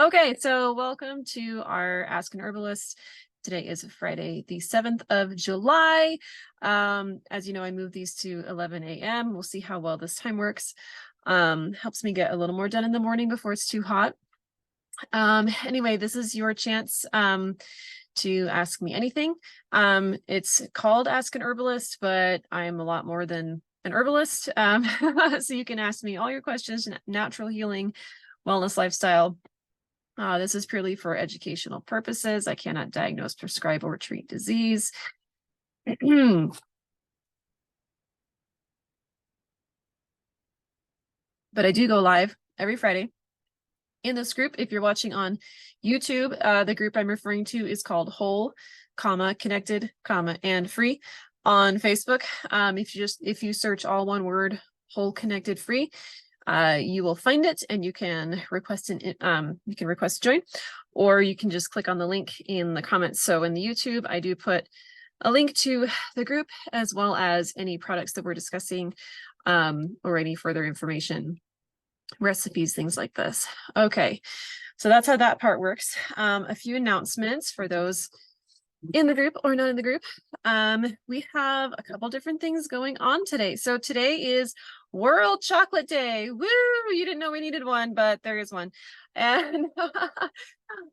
Okay, so welcome to our Ask an Herbalist. Today is Friday, the 7th of July. As you know, I moved these to 11 a.m. We'll see how well this time works. Helps me get a little more done in the morning before it's too hot. Anyway, this is your chance to ask me anything. It's called Ask an Herbalist, but I'm a lot more than an herbalist. So you can ask me all your questions, natural healing, wellness, lifestyle. This is purely for educational purposes. I cannot diagnose, prescribe, or treat disease. But I do go live every Friday in this group. If you're watching on YouTube, the group I'm referring to is called Whole, Connected, and Free. On Facebook, if you search all one word, Whole, Connected, Free, you will find it, and you can request to join, or you can just click on the link in the comments. So in the YouTube, I do put a link to the group as well as any products that we're discussing, or any further information, recipes, things like this. Okay, so that's how that part works. A few announcements for those in the group or not in the group. We have a couple different things going on today. So today is World Chocolate Day. Woo! You didn't know we needed one, but there is one. And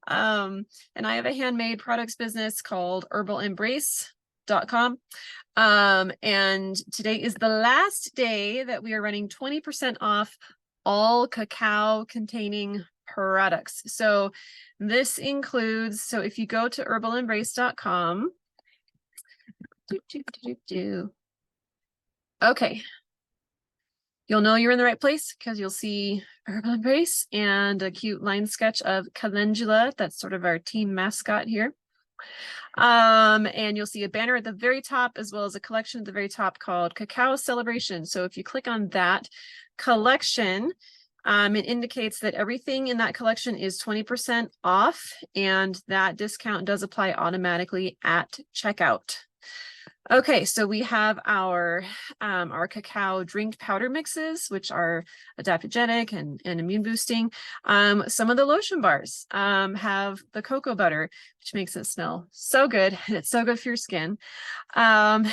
and I have a handmade products business called herbalembrace.com. And today is the last day that we are running 20% off all cacao containing products. So this includes, so if you go to herbalembrace.com, okay, you'll know you're in the right place because you'll see Herbal Embrace and a cute line sketch of Calendula. That's sort of our team mascot here. And you'll see a banner at the very top, as well as a collection at the very top called Cacao Celebration. So if you click on that collection, it indicates that everything in that collection is 20% off, and that discount does apply automatically at checkout. Okay, so we have our cacao drink powder mixes, which are adaptogenic and immune boosting. Some of the lotion bars have the cocoa butter, which makes it smell so good, and it's so good for your skin. And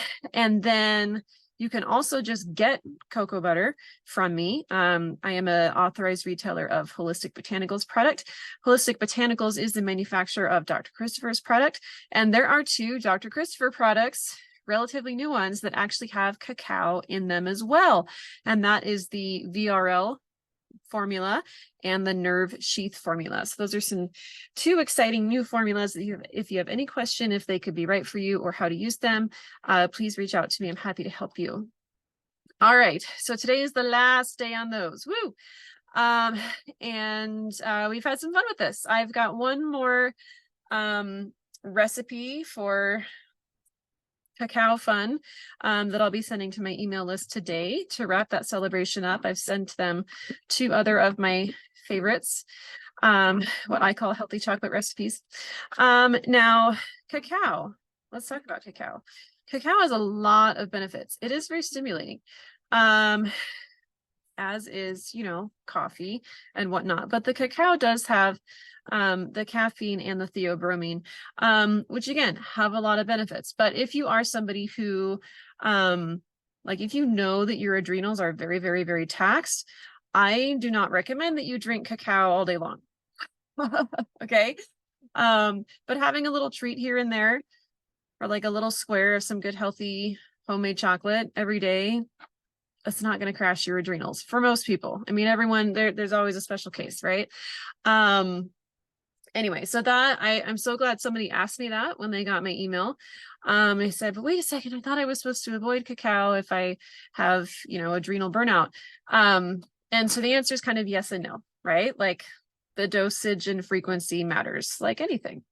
then you can also just get cocoa butter from me. I am an authorized retailer of Holistic Botanicals product. Holistic Botanicals is the manufacturer of Dr. Christopher's product. And there are two Dr. Christopher products, relatively new ones, that actually have cacao in them as well. And that is the VRL formula and the nerve sheath formula. So those are two exciting new formulas that if you have any question if they could be right for you or how to use them, please reach out to me. I'm happy to help you. All right, so today is the last day on those. Woo! And we've had some fun with this. I've got one more recipe for cacao fun that I'll be sending to my email list today to wrap that celebration up. I've sent them two other of my favorites, what I call healthy chocolate recipes. Now, cacao. Let's talk about cacao. Cacao has a lot of benefits. It is very stimulating, as is, coffee and whatnot. But the cacao does have the caffeine and the theobromine, which again have a lot of benefits. But if you are somebody who, if you know that your adrenals are very, very, very taxed, I do not recommend that you drink cacao all day long. Okay. But having a little treat here and there, or like a little square of some good healthy homemade chocolate every day, it's not going to crash your adrenals for most people. I mean, everyone there's always a special case, right? Anyway, so that I'm so glad somebody asked me that when they got my email. I said, but wait a second, I thought I was supposed to avoid cacao if I have, adrenal burnout. And so the answer is kind of yes and no, right? Like the dosage and frequency matters like anything.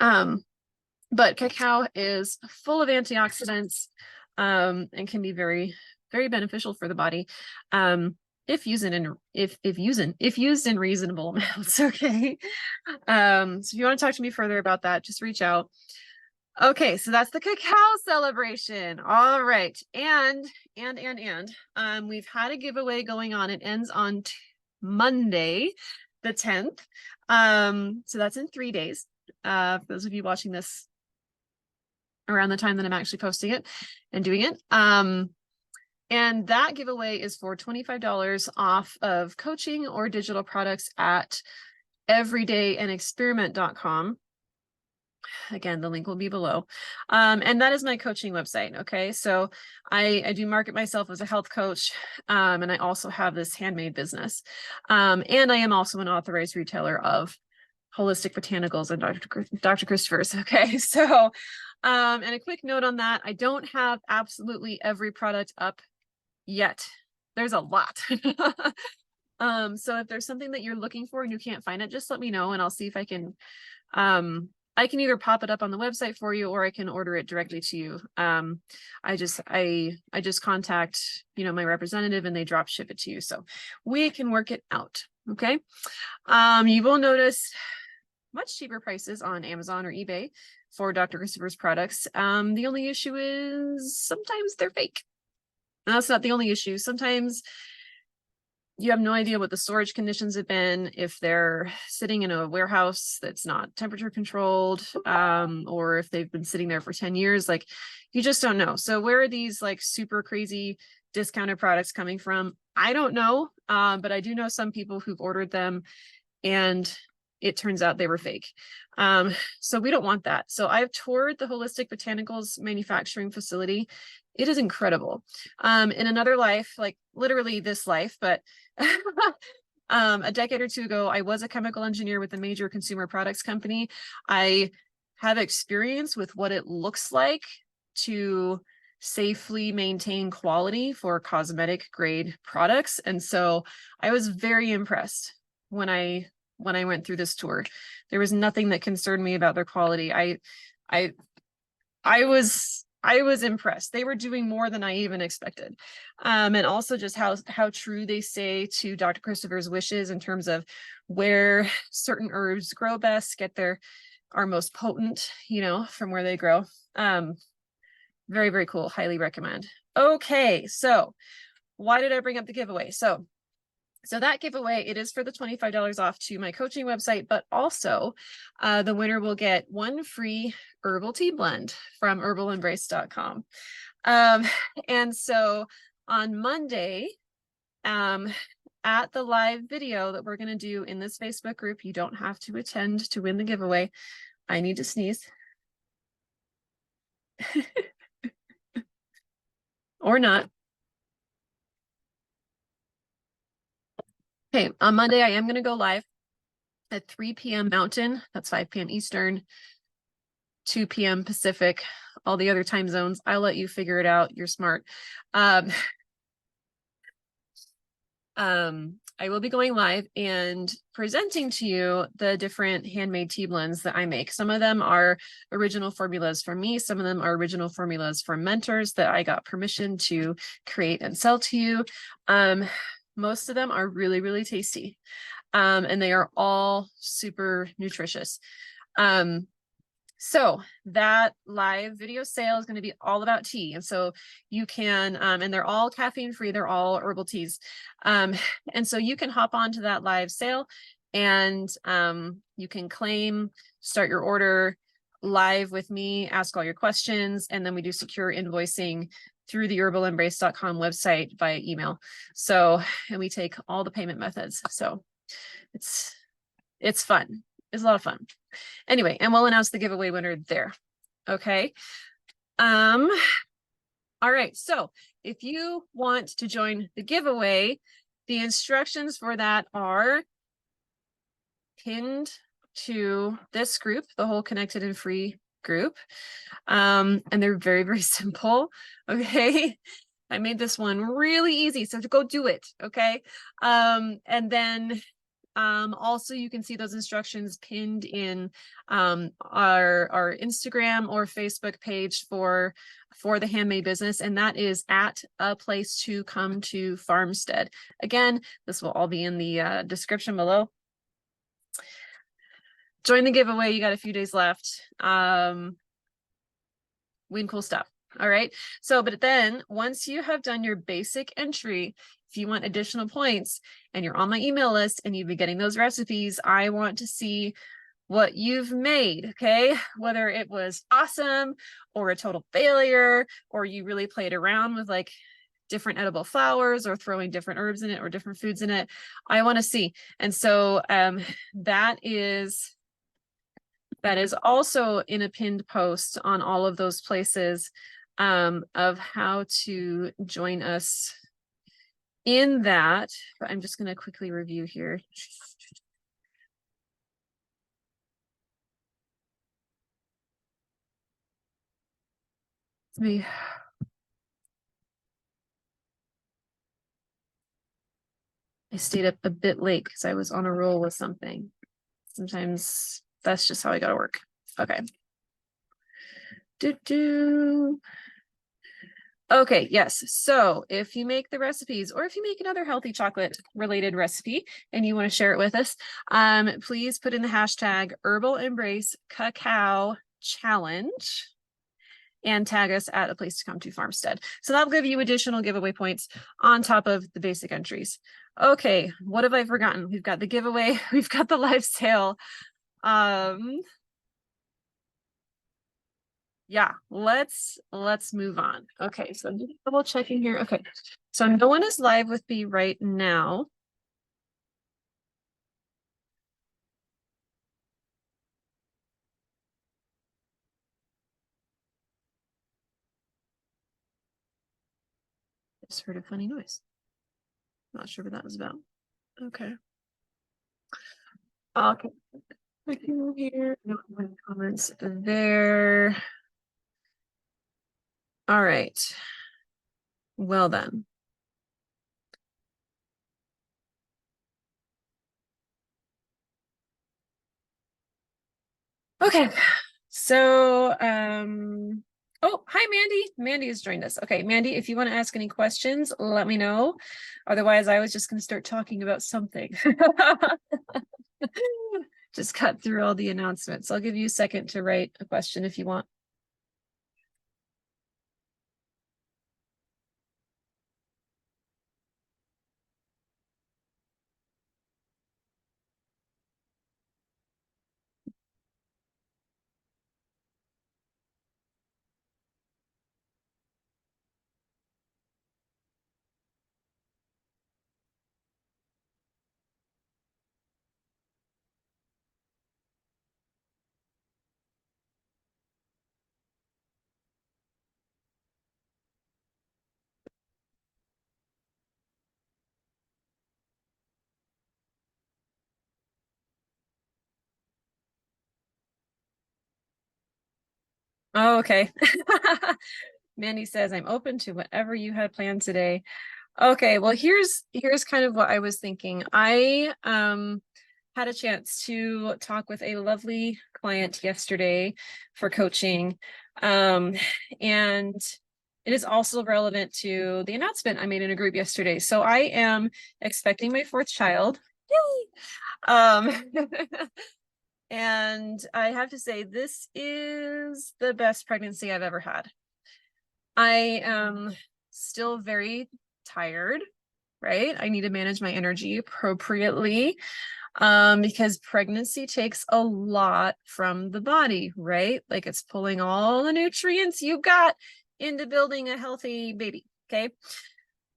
But cacao is full of antioxidants, and can be very, very beneficial for the body. If used in reasonable amounts. Okay. So if you want to talk to me further about that, just reach out. Okay, so that's the cacao celebration. All right. We've had a giveaway going on. It ends on Monday, the 10th. So that's in 3 days. For those of you watching this around the time that I'm actually posting it and doing it. And that giveaway is for $25 off of coaching or digital products at everydayandexperiment.com. Again, the link will be below. And that is my coaching website. Okay. So I do market myself as a health coach. And I also have this handmade business. And I am also an authorized retailer of holistic botanicals and Dr. Christopher's. Okay. So, and a quick note on that, I don't have absolutely every product up yet. There's a lot. So if there's something that you're looking for and you can't find it, just let me know and I'll see if I can either pop it up on the website for you or I can order it directly to you. I just contact, my representative and they drop ship it to you. So we can work it out. Okay. You will notice much cheaper prices on Amazon or eBay for Dr. Christopher's products. The only issue is sometimes they're fake. And that's not the only issue. Sometimes you have no idea what the storage conditions have been, if they're sitting in a warehouse that's not temperature controlled, or if they've been sitting there for 10 years, like you just don't know. So where are these like super crazy discounted products coming from? I don't know, but I do know some people who've ordered them and it turns out they were fake. So we don't want that. So I've toured the Holistic Botanicals manufacturing facility. It is incredible. In another life, like literally this life, but a decade or two ago, I was a chemical engineer with a major consumer products company. I have experience with what it looks like to safely maintain quality for cosmetic grade products. And so I was very impressed when I went through this tour. There was nothing that concerned me about their quality. I was impressed. They were doing more than I even expected. And also just how true they stay to Dr. Christopher's wishes in terms of where certain herbs grow best, are most potent, from where they grow. Very, very cool. Highly recommend. Okay. So why did I bring up the giveaway? So that giveaway, it is for the $25 off to my coaching website, but also the winner will get one free herbal tea blend from herbalembrace.com. And so on Monday, at the live video that we're going to do in this Facebook group, you don't have to attend to win the giveaway. I need to sneeze. Or not. Okay, on Monday, I am going to go live at 3 p.m. Mountain. That's 5 p.m. Eastern, 2 p.m. Pacific, all the other time zones. I'll let you figure it out. You're smart. I will be going live and presenting to you the different handmade tea blends that I make. Some of them are original formulas from me. Some of them are original formulas from mentors that I got permission to create and sell to you. Most of them are really, really tasty. And they are all super nutritious. So that live video sale is going to be all about tea. And so you can, and they're all caffeine free. They're all herbal teas. And so you can hop onto that live sale and you can claim, start your order live with me, ask all your questions, and then we do secure invoicing through the herbalembrace.com website via email. So, and we take all the payment methods. So it's fun. It's a lot of fun. Anyway, and we'll announce the giveaway winner there. Okay. All right. So if you want to join the giveaway, the instructions for that are pinned to this group, the whole Connected and Free group. And they're very, very simple. Okay. I made this one really easy. So to go do it. Okay. And then also you can see those instructions pinned in our Instagram or Facebook page for the handmade business, and that is at A Place to Come to Farmstead. Again, this will all be in the description below. Join the giveaway. You got a few days left. cool stuff. All right. So, but then once you have done your basic entry, if you want additional points and you're on my email list and you've been getting those recipes, I want to see what you've made, okay? Whether it was awesome or a total failure, or you really played around with like different edible flowers or throwing different herbs in it or different foods in it. I want to see. And so that is also in a pinned post on all of those places of how to join us in that. But I'm just going to quickly review here. I stayed up a bit late because I was on a roll with something. Sometimes that's just how I gotta work. Okay. Okay, yes. So if you make the recipes or if you make another healthy chocolate related recipe and you want to share it with us, please put in the hashtag Herbal Embrace Cacao Challenge and tag us at A Place to Come to Farmstead. So that'll give you additional giveaway points on top of the basic entries. Okay, what have I forgotten? We've got the giveaway, we've got the live sale. Yeah, let's move on. Okay, so I'm just double checking here. Okay, so no one is live with me right now. I just heard a funny noise. Not sure what that was about. Okay. Okay. Clicking here. No comments there. All right. Well then. Okay. So oh, hi Mandy. Mandy has joined us. Okay, Mandy, if you want to ask any questions, let me know. Otherwise, I was just going to start talking about something. Just cut through all the announcements. I'll give you a second to write a question if you want. Oh, okay. Mandy says, I'm open to whatever you had planned today. Okay, well, here's kind of what I was thinking. I had a chance to talk with a lovely client yesterday for coaching. And it is also relevant to the announcement I made in a group yesterday. So I am expecting my fourth child. Yay! And I have to say, this is the best pregnancy I've ever had. I am still very tired, right? I need to manage my energy appropriately because pregnancy takes a lot from the body, right? Like it's pulling all the nutrients you got into building a healthy baby, okay?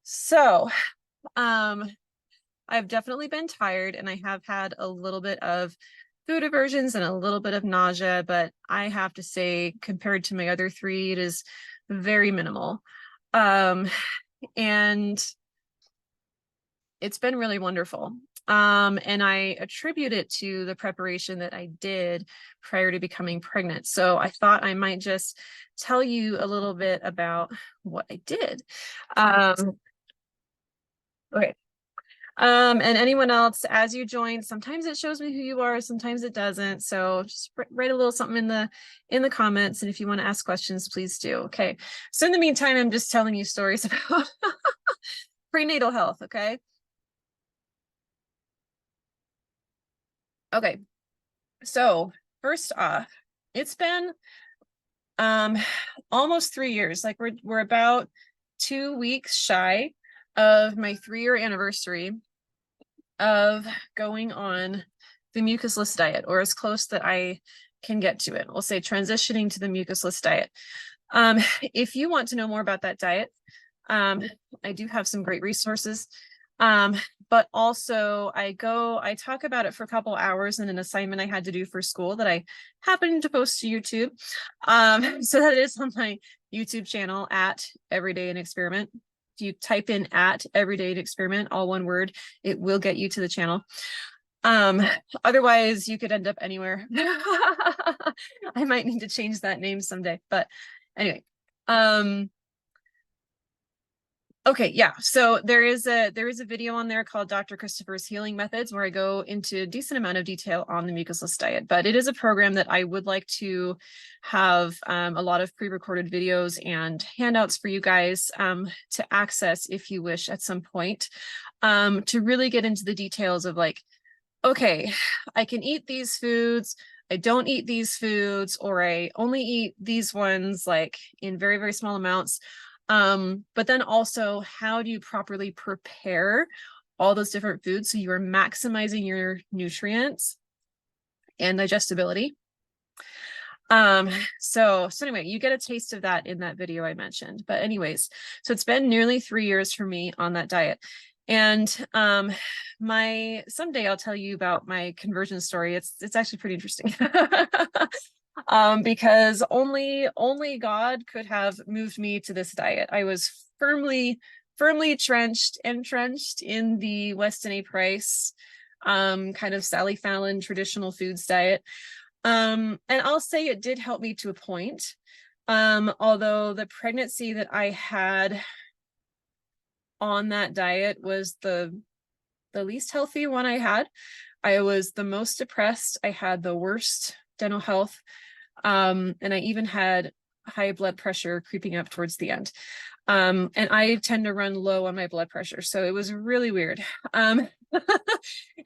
So I've definitely been tired and I have had a little bit of food aversions and a little bit of nausea, but I have to say, compared to my other three, it is very minimal. And it's been really wonderful. And I attribute it to the preparation that I did prior to becoming pregnant. So I thought I might just tell you a little bit about what I did. Okay. And anyone else, as you join, sometimes it shows me who you are, sometimes it doesn't. So just write a little something in the comments. And if you want to ask questions, please do. Okay. So in the meantime, I'm just telling you stories about prenatal health. Okay. Okay. So first off, it's been Almost 3 years. Like we're about 2 weeks shy of my 3-year anniversary of going on the mucusless diet, or as close that I can get to it. We'll say transitioning to the mucusless diet. If you want to know more about that diet, I do have some great resources. But also I talk about it for a couple hours in an assignment I had to do for school that I happened to post to YouTube. So that is on my YouTube channel at Everyday an Experiment. If you type in at Everyday an Experiment, all one word, it will get you to the channel. Otherwise you could end up anywhere. I might need to change that name someday, but anyway. Okay, yeah. So there is a video on there called Dr. Christopher's Healing Methods, where I go into a decent amount of detail on the mucusless diet. But it is a program that I would like to have a lot of pre-recorded videos and handouts for you guys to access if you wish at some point, to really get into the details of like, okay, I can eat these foods, I don't eat these foods, or I only eat these ones like in very, very small amounts. But then also, how do you properly prepare all those different foods so you are maximizing your nutrients and digestibility? So anyway, you get a taste of that in that video I mentioned. But anyways, so it's been nearly 3 years for me on that diet. And someday I'll tell you about my conversion story. It's actually pretty interesting. Because only God could have moved me to this diet. I was firmly entrenched in the Weston A. Price kind of Sally Fallon traditional foods diet. And I'll say it did help me to a point. Although the pregnancy that I had on that diet was the least healthy one I had. I was the most depressed. I had the worst dental health. And I even had high blood pressure creeping up towards the end. And I tend to run low on my blood pressure. So it was really weird.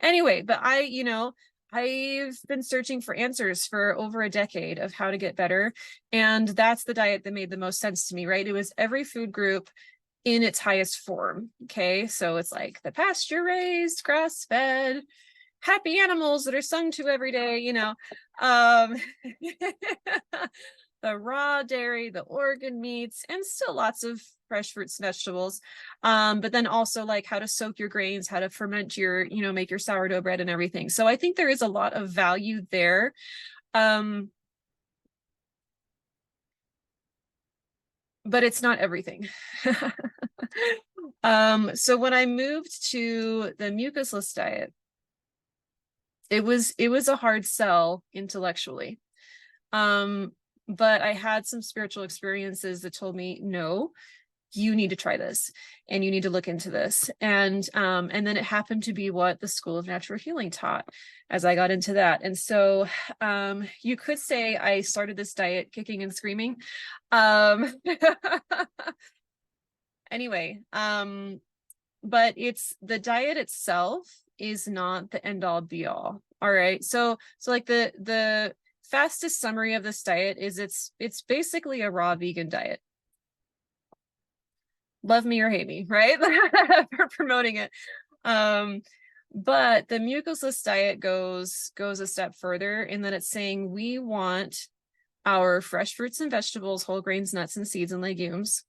Anyway, but I've been searching for answers for over a decade of how to get better. And that's the diet that made the most sense to me, right? It was every food group in its highest form. Okay. So it's like the pasture raised, grass fed, happy animals that are sung to every day, the raw dairy, the organ meats, and still lots of fresh fruits and vegetables. But then also like how to soak your grains, how to ferment your, make your sourdough bread and everything. So I think there is a lot of value there. But it's not everything. So when I moved to the mucusless diet, it was a hard sell intellectually. But I had some spiritual experiences that told me, no, you need to try this and you need to look into this. And then it happened to be what the School of Natural Healing taught as I got into that. And so you could say I started this diet kicking and screaming. Anyway, but it's the diet itself is not the end all be all. All right. So like the fastest summary of this diet is it's basically a raw vegan diet. Love me or hate me, right? For promoting it. But the mucusless diet goes a step further in that it's saying we want our fresh fruits and vegetables, whole grains, nuts, and seeds and legumes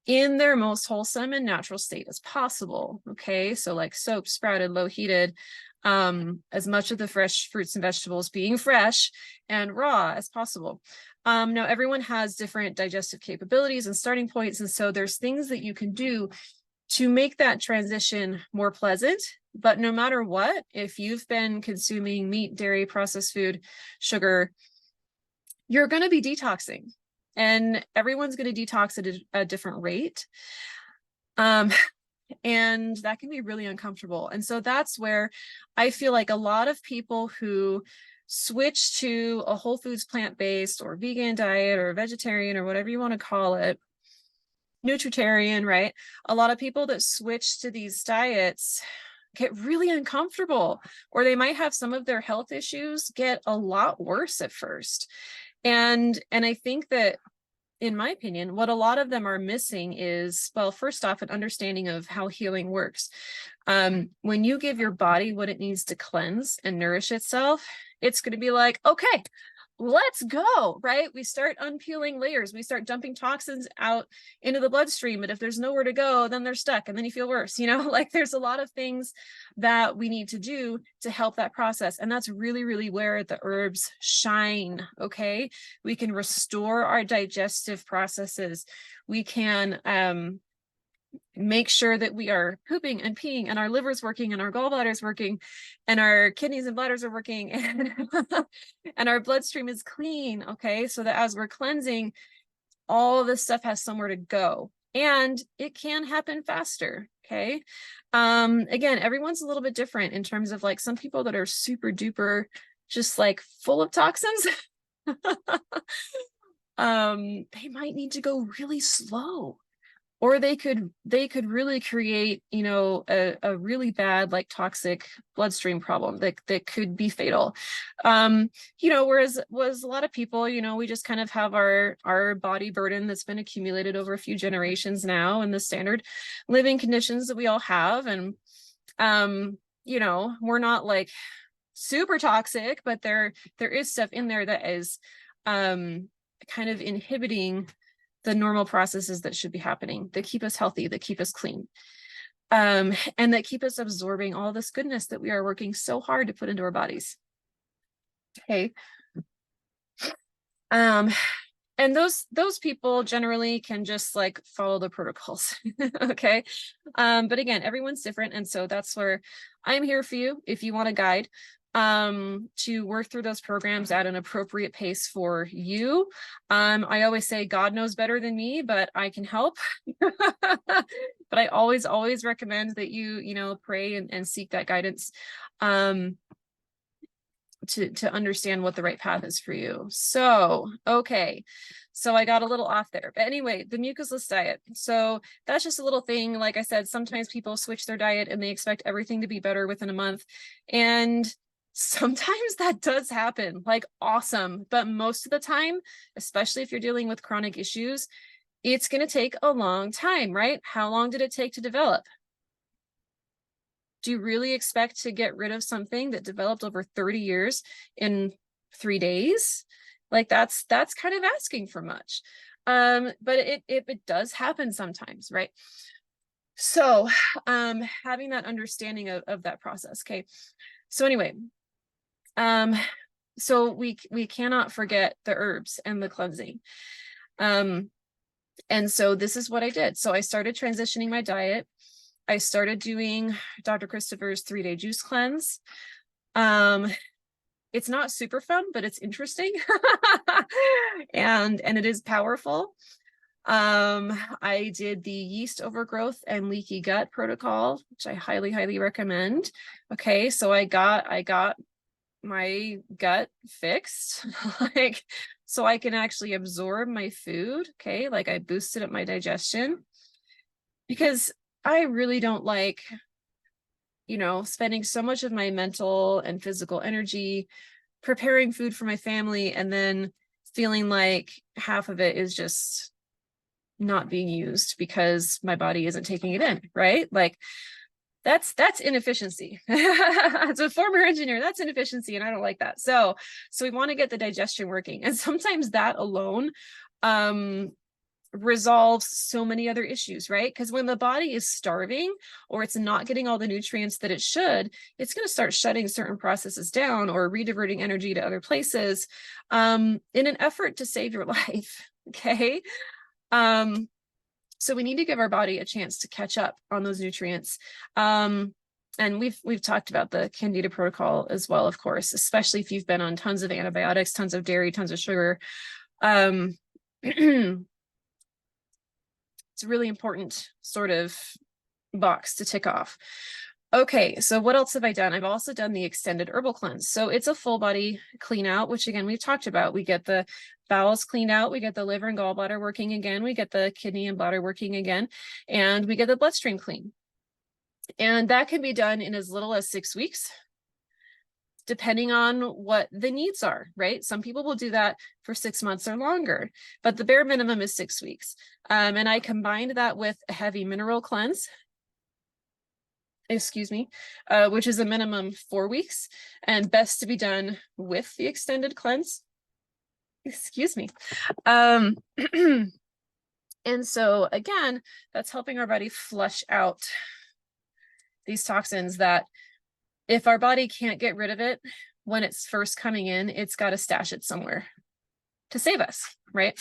in their most wholesome and natural state as possible. Okay, so like soaked, sprouted, low heated, as much of the fresh fruits and vegetables being fresh and raw as possible. Now everyone has different digestive capabilities and starting points, and so there's things that you can do to make that transition more pleasant. But no matter what, if you've been consuming meat, dairy, processed food, sugar, you're going to be detoxing, and everyone's going to detox at a different rate. And that can be really uncomfortable. And so that's where I feel like a lot of people who switch to a whole foods plant-based or vegan diet or vegetarian or whatever you want to call it, nutritarian, right? A lot of people that switch to these diets get really uncomfortable, or they might have some of their health issues get a lot worse at first. And I think that, in my opinion, what a lot of them are missing is, well, first off, an understanding of how healing works. When you give your body what it needs to cleanse and nourish itself, it's going to be like, okay, let's go, right? We start unpeeling layers. We start dumping toxins out into the bloodstream. But if there's nowhere to go, then they're stuck and then you feel worse, like there's a lot of things that we need to do to help that process. And that's really, really where the herbs shine. Okay. We can restore our digestive processes. We can, make sure that we are pooping and peeing and our liver's working and our gallbladder's working and our kidneys and bladders are working and, and our bloodstream is clean. Okay. So that as we're cleansing, all this stuff has somewhere to go and it can happen faster. Okay. Again, everyone's a little bit different in terms of like some people that are super duper, just like full of toxins. They might need to go really slow. Or they could really create, a really bad, like toxic bloodstream problem that could be fatal. Whereas a lot of people, we just kind of have our body burden that's been accumulated over a few generations now and the standard living conditions that we all have. And, we're not like super toxic, but there is stuff in there that is kind of inhibiting the normal processes that should be happening, that keep us healthy, that keep us clean, and that keep us absorbing all this goodness that we are working so hard to put into our bodies. Okay. And those people generally can just like follow the protocols. Okay. But again, everyone's different. And so that's where I'm here for you. If you want a guide, to work through those programs at an appropriate pace for you. I always say God knows better than me, but I can help. But I always recommend that you pray and seek that guidance to understand what the right path is for you. So, okay. So I got a little off there, but anyway, the mucusless diet. So that's just a little thing. Like I said, sometimes people switch their diet and they expect everything to be better within a month. And sometimes that does happen, like awesome. But most of the time, especially if you're dealing with chronic issues, it's going to take a long time, right? How long did it take to develop? Do you really expect to get rid of something that developed over 30 years in 3 days? Like that's kind of asking for much. But it does happen sometimes, right? So having that understanding of that process. Okay. So anyway, so we cannot forget the herbs and the cleansing. And so this is what I did. So I started transitioning my diet. I started doing Dr. Christopher's 3-day juice cleanse. It's not super fun, but it's interesting. and it is powerful. I did the yeast overgrowth and leaky gut protocol, which I highly, highly recommend. Okay, so I got my gut fixed, like, so I can actually absorb my food. Okay, like I boosted up my digestion because I really don't like, spending so much of my mental and physical energy preparing food for my family and then feeling like half of it is just not being used because my body isn't taking it in, right? Like that's inefficiency. As a former engineer, that's inefficiency, and I don't like that. So we want to get the digestion working, and sometimes that alone resolves so many other issues, right? Because when the body is starving or it's not getting all the nutrients that it should, it's going to start shutting certain processes down or rediverting energy to other places in an effort to save your life. Okay. So we need to give our body a chance to catch up on those nutrients. And we've talked about the Candida protocol as well, of course, especially if you've been on tons of antibiotics, tons of dairy, tons of sugar. It's a really important sort of box to tick off. Okay, so what else have I done? I've also done the extended herbal cleanse. So it's a full body clean out, which again, we've talked about. We get the bowels cleaned out, we get the liver and gallbladder working again, we get the kidney and bladder working again, and we get the bloodstream clean. And that can be done in as little as 6 weeks, depending on what the needs are, right? Some people will do that for 6 months or longer, but the bare minimum is 6 weeks. And I combined that with a heavy mineral cleanse, which is a minimum 4 weeks and best to be done with the extended cleanse. And so again, that's helping our body flush out these toxins that if our body can't get rid of it when it's first coming in, it's got to stash it somewhere to save us, right?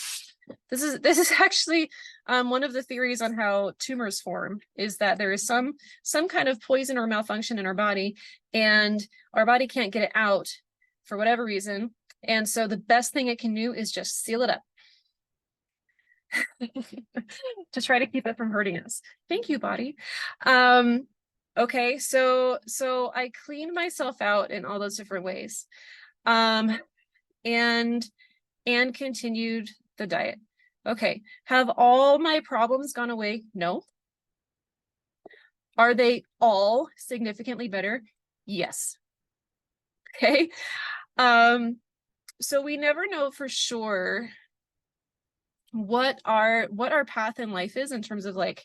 This is actually one of the theories on how tumors form, is that there is some kind of poison or malfunction in our body, and our body can't get it out for whatever reason. And so the best thing it can do is just seal it up to try to keep it from hurting us. Thank you, body. Okay, so I cleaned myself out in all those different ways, and continued the diet. Okay, have all my problems gone away? No. Are they all significantly better? Yes. Okay. So we never know for sure what our path in life is in terms of like,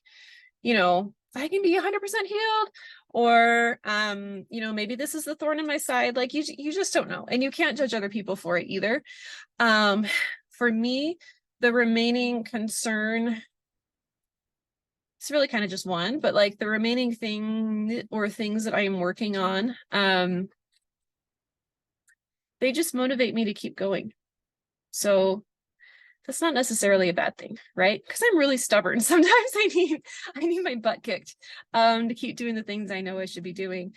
I can be 100% healed, or maybe this is the thorn in my side. Like you just don't know, and you can't judge other people for it either. For me, the remaining concern, it's really kind of just one, but like the remaining thing or things that I am working on, they just motivate me to keep going. So that's not necessarily a bad thing, right? Because I'm really stubborn. Sometimes I need my butt kicked to keep doing the things I know I should be doing.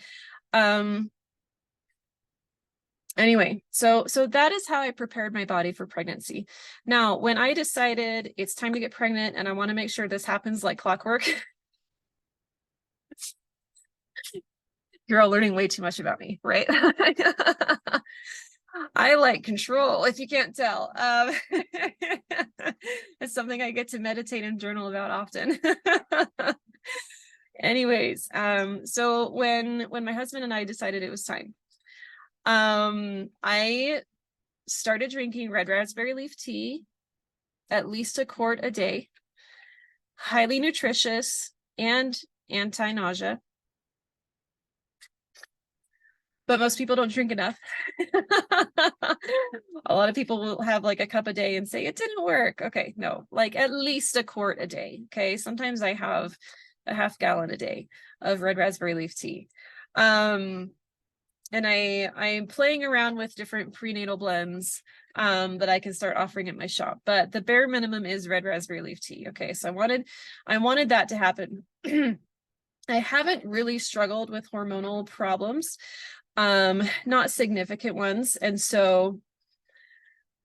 Anyway, so that is how I prepared my body for pregnancy. Now, when I decided it's time to get pregnant and I want to make sure this happens like clockwork, you're all learning way too much about me, right? I like control, if you can't tell. It's something I get to meditate and journal about often. Anyways, so when my husband and I decided it was time, I started drinking red raspberry leaf tea, at least a quart a day, highly nutritious and anti-nausea. But most people don't drink enough. A lot of people will have like a cup a day and say it didn't work. Okay, no, like at least a quart a day. Okay, sometimes I have a half gallon a day of red raspberry leaf tea. And I'm playing around with different prenatal blends that I can start offering at my shop. But the bare minimum is red raspberry leaf tea. Okay, so I wanted that to happen. I haven't really struggled with hormonal problems. Not significant ones. And so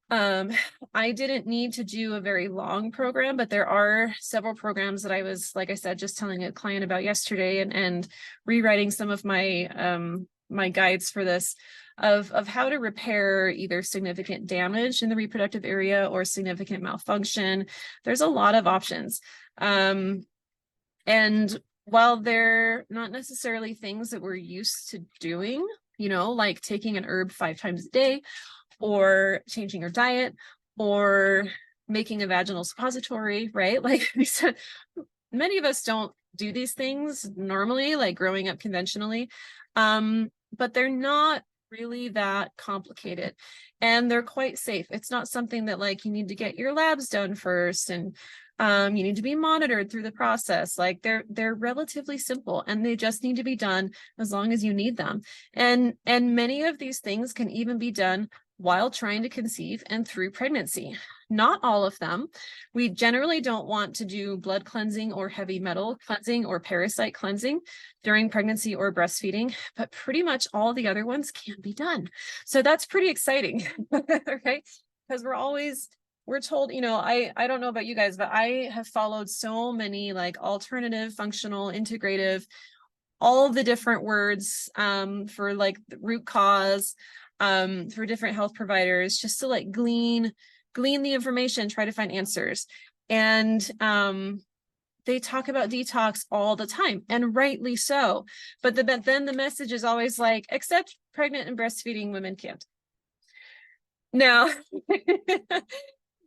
I didn't need to do a very long program, but there are several programs that I was, like I said, just telling a client about yesterday and rewriting some of my my guides for this of how to repair either significant damage in the reproductive area or significant malfunction. There's a lot of options. And while they're not necessarily things that we're used to doing, like taking an herb 5 times a day, or changing your diet, or making a vaginal suppository, right? Like we said, many of us don't do these things normally, like growing up conventionally, but they're not really that complicated, and they're quite safe. It's not something that like you need to get your labs done first, and you need to be monitored through the process. Like they're relatively simple, and they just need to be done as long as you need them. And many of these things can even be done while trying to conceive and through pregnancy. Not all of them. We generally don't want to do blood cleansing or heavy metal cleansing or parasite cleansing during pregnancy or breastfeeding, but pretty much all the other ones can be done. So that's pretty exciting, right? Because we're told, I don't know about you guys, but I have followed so many like alternative, functional, integrative, all the different words for like the root cause, for different health providers, just to like glean the information, try to find answers. And they talk about detox all the time, and rightly so. But then the message is always like, except pregnant and breastfeeding women can't. Now,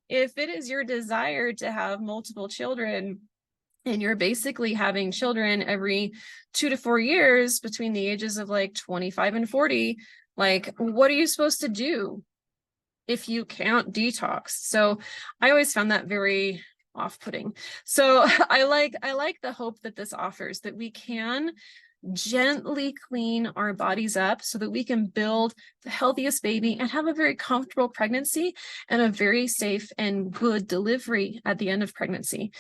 if it is your desire to have multiple children, and you're basically having children every 2 to 4 years between the ages of like 25 and 40, like, what are you supposed to do if you can't detox? So I always found that very off-putting. So I like the hope that this offers, that we can gently clean our bodies up so that we can build the healthiest baby and have a very comfortable pregnancy and a very safe and good delivery at the end of pregnancy.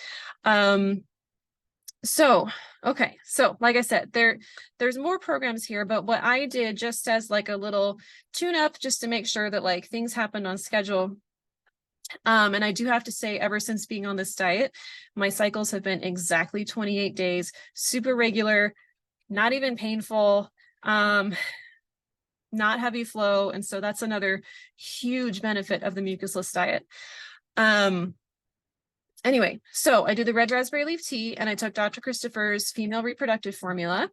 So like I said, there's more programs here, but what I did just as like a little tune up, just to make sure that like things happened on schedule. And I do have to say, ever since being on this diet, my cycles have been exactly 28 days, super regular, not even painful, not heavy flow. And so that's another huge benefit of the mucusless diet. Anyway, so I do the red raspberry leaf tea, and I took Dr. Christopher's female reproductive formula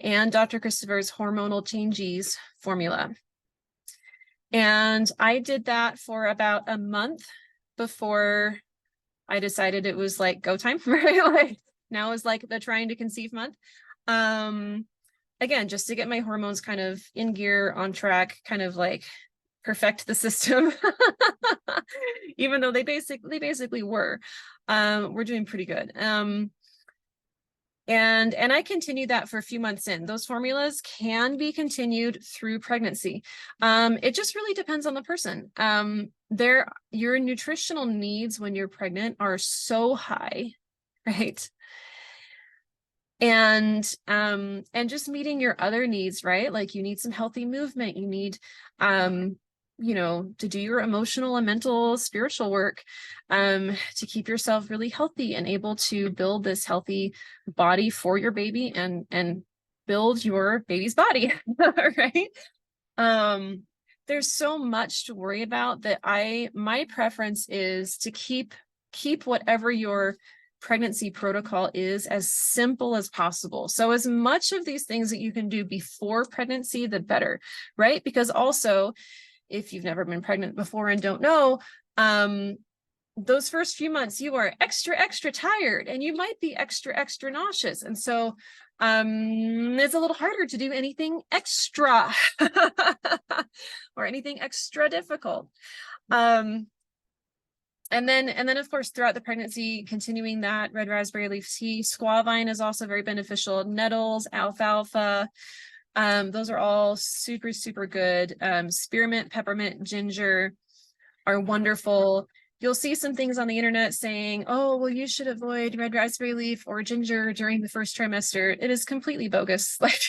and Dr. Christopher's hormonal changes formula. And I did that for about a month before I decided it was like go time, right? Like now is like the trying to conceive month. Again, just to get my hormones kind of in gear, on track, kind of like perfect the system. Even though they basically were. We're doing pretty good. And I continued that for a few months in. Those formulas can be continued through pregnancy. It just really depends on the person. Your nutritional needs when you're pregnant are so high, right? And just meeting your other needs, right? Like you need some healthy movement, you need to do your emotional and mental spiritual work, to keep yourself really healthy and able to build this healthy body for your baby and build your baby's body, right? There's so much to worry about that my preference is to keep whatever your pregnancy protocol is as simple as possible. So as much of these things that you can do before pregnancy, the better, right? Because also, if you've never been pregnant before and don't know, those first few months, you are extra tired, and you might be extra nauseous. And so it's a little harder to do anything extra or anything extra difficult. And then of course, throughout the pregnancy, continuing that red raspberry leaf tea. Squaw vine is also very beneficial. Nettles, alfalfa, those are all super, super good. Spearmint, peppermint, ginger are wonderful. You'll see some things on the internet saying, oh, well, you should avoid red raspberry leaf or ginger during the first trimester. It is completely bogus. Like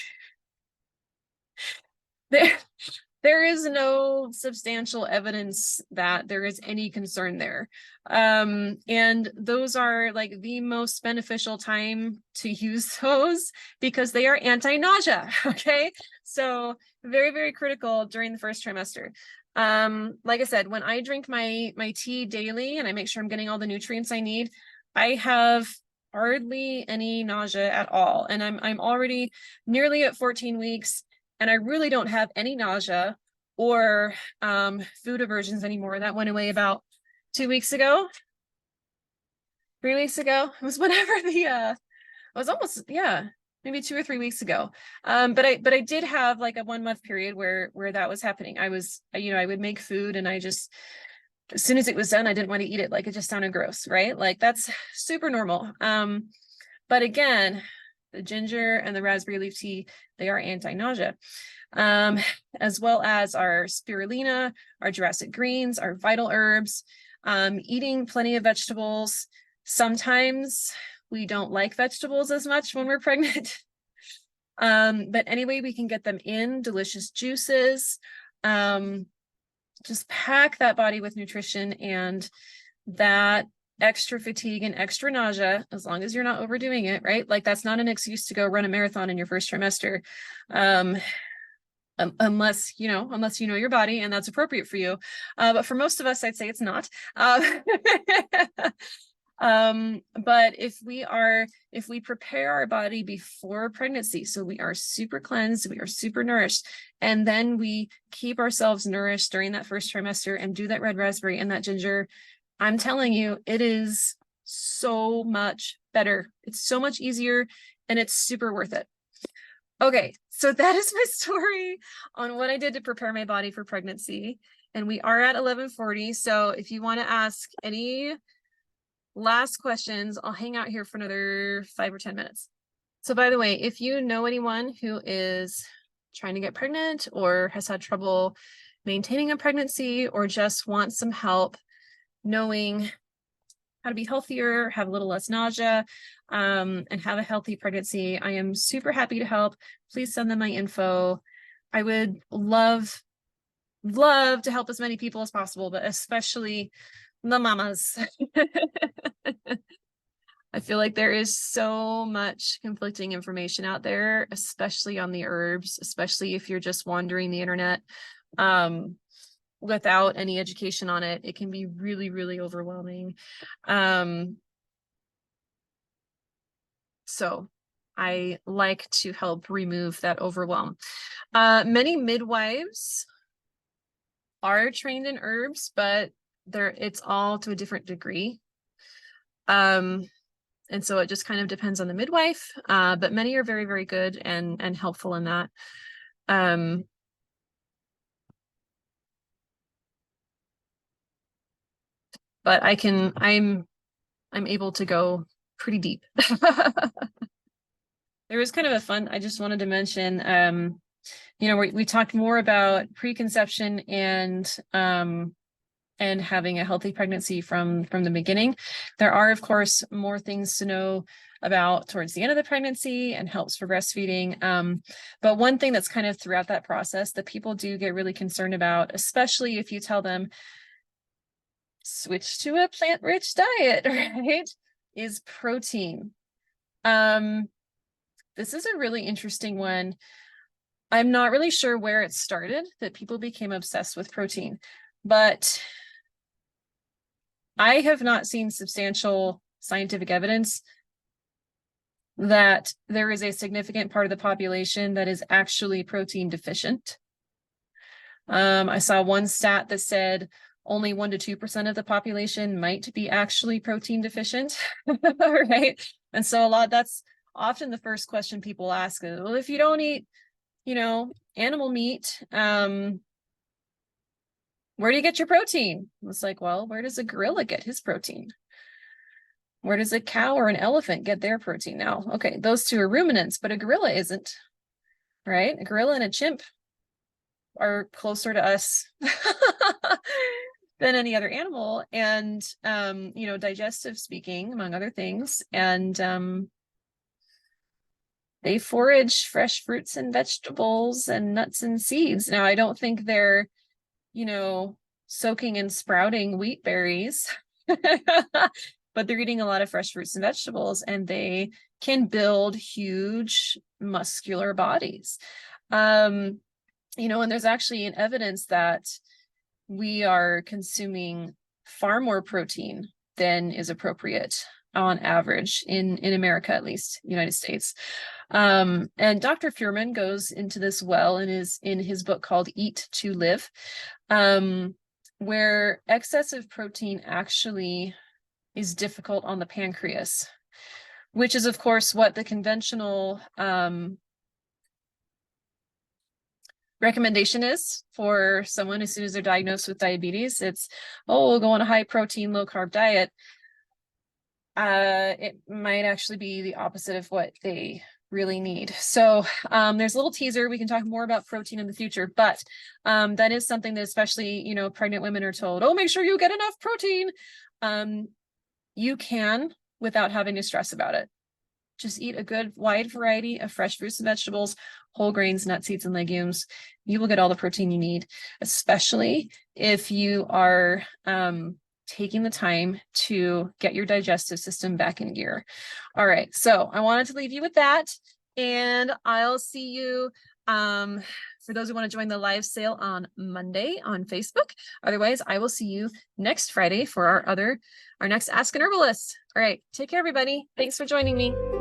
there is no substantial evidence that there is any concern there. And those are like the most beneficial time to use those because they are anti-nausea, okay? So very, very critical during the first trimester. Like I said, when I drink my tea daily and I make sure I'm getting all the nutrients I need, I have hardly any nausea at all. And I'm already nearly at 14 weeks. And I really don't have any nausea or food aversions anymore. That went away about 2 weeks ago, 3 weeks ago. It was whenever it was almost, yeah, maybe 2 or 3 weeks ago. But I did have like a 1 month period where that was happening. I would make food and I just, as soon as it was done, I didn't want to eat it. Like it just sounded gross, right? Like that's super normal. But again, the ginger and the raspberry leaf tea, they are anti-nausea, as well as our spirulina, our Jurassic greens, our vital herbs, eating plenty of vegetables. Sometimes we don't like vegetables as much when we're pregnant. But anyway, we can get them in delicious juices. Just pack that body with nutrition, and that extra fatigue and extra nausea, as long as you're not overdoing it, right? Like that's not an excuse to go run a marathon in your first trimester. Unless you know your body and that's appropriate for you. But for most of us, I'd say it's not. But if we prepare our body before pregnancy, so we are super cleansed, we are super nourished, and then we keep ourselves nourished during that first trimester and do that red raspberry and that ginger, I'm telling you, it is so much better. It's so much easier and it's super worth it. Okay, so that is my story on what I did to prepare my body for pregnancy. And we are at 11:40. So if you want to ask any last questions, I'll hang out here for another 5 or 10 minutes. So by the way, if you know anyone who is trying to get pregnant or has had trouble maintaining a pregnancy or just wants some help knowing how to be healthier, have a little less nausea, and have a healthy pregnancy, I am super happy to help. Please send them my info. I would love to help as many people as possible, but especially the mamas. I feel like there is so much conflicting information out there, especially on the herbs, especially if you're just wandering the internet without any education on it. It can be really, really overwhelming. So I like to help remove that overwhelm. Many midwives are trained in herbs, but it's all to a different degree. And so it just kind of depends on the midwife, but many are very, very good and helpful in that. But I'm able to go pretty deep. There was kind of a fun, I just wanted to mention, we talked more about preconception and having a healthy pregnancy from the beginning. There are, of course, more things to know about towards the end of the pregnancy and helps for breastfeeding. But one thing that's kind of throughout that process that people do get really concerned about, especially if you tell them, switch to a plant-rich diet, right, is protein. This is a really interesting one. I'm not really sure where it started that people became obsessed with protein, but I have not seen substantial scientific evidence that there is a significant part of the population that is actually protein deficient. I saw one stat that said only 1 to 2% of the population might be actually protein deficient, right? And so that's often the first question people ask is, well, if you don't eat, animal meat, where do you get your protein? It's like, well, where does a gorilla get his protein? Where does a cow or an elephant get their protein now? Okay, those two are ruminants, but a gorilla isn't, right? A gorilla and a chimp are closer to us than any other animal, and digestive speaking, among other things, and they forage fresh fruits and vegetables and nuts and seeds. Now, I don't think they're soaking and sprouting wheat berries, but they're eating a lot of fresh fruits and vegetables, and they can build huge muscular bodies. And there's actually an evidence that we are consuming far more protein than is appropriate on average in America, at least, United States. And Dr. Fuhrman goes into this well in his book called Eat to Live, where excessive protein actually is difficult on the pancreas, which is, of course, what the conventional recommendation is for someone as soon as they're diagnosed with diabetes. It's, we'll go on a high protein, low carb diet. It might actually be the opposite of what they really need. So there's a little teaser. We can talk more about protein in the future, but that is something that especially, pregnant women are told, make sure you get enough protein. You can without having to stress about it. Just eat a good wide variety of fresh fruits and vegetables, whole grains, nuts, seeds, and legumes. You will get all the protein you need, especially if you are taking the time to get your digestive system back in gear. All right, so I wanted to leave you with that, and I'll see you for those who want to join the live sale on Monday on Facebook. Otherwise, I will see you next Friday for our next Ask an Herbalist. All right. Take care, everybody. Thanks for joining me.